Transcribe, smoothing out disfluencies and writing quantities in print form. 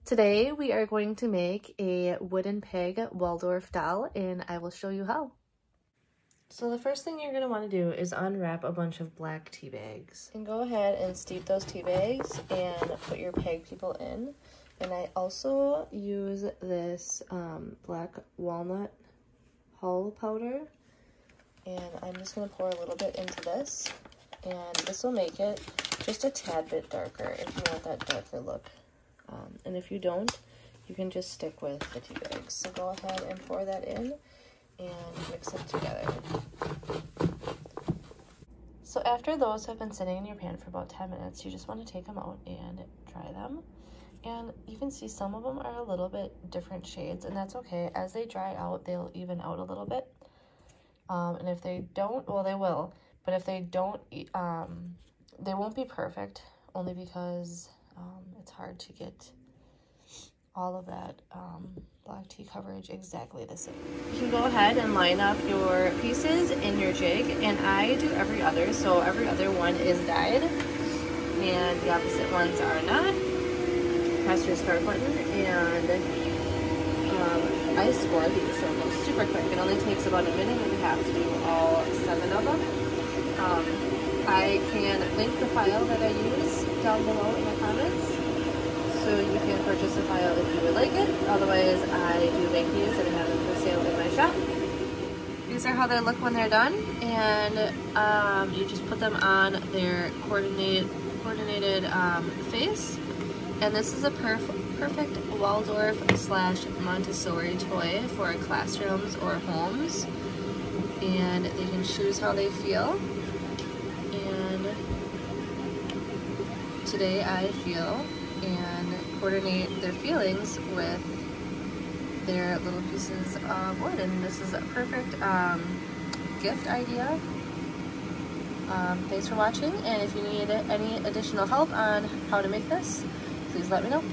Today we are going to make a wooden peg Waldorf doll, and I will show you how. So the first thing you're going to want to do is unwrap a bunch of black tea bags. And go ahead and steep those tea bags and put your peg people in. And I also use this black walnut hull powder. And I'm just going to pour a little bit into this. And this will make it just a tad bit darker if you want that darker look. And if you don't, you can just stick with the tea bags. So go ahead and pour that in and mix it together. So after those have been sitting in your pan for about 10 minutes, you just want to take them out and dry them. And you can see some of them are a little bit different shades, and that's okay. As they dry out, they'll even out a little bit. And if they don't, well, they will. But if they don't, they won't be perfect, only because it's hard to get all of that black tea coverage exactly the same. You can go ahead and line up your pieces in your jig, and I do every other, so every other one is dyed and the opposite ones are not. Press your start button, and I score these, so it goes super quick. It only takes about a minute and a half to do all 7 of them. I can link the file that I use down below in the comments, so you can purchase a file if you would like it. Otherwise, I do make these and I have them for sale in my shop. These are how they look when they're done, and you just put them on their coordinated face. And this is a perfect Waldorf / Montessori toy for classrooms or homes, and they can choose how they feel. And today I feel and coordinate their feelings with their little pieces of wood, and this is a perfect gift idea. Thanks for watching, and if you need any additional help on how to make this, please let me know.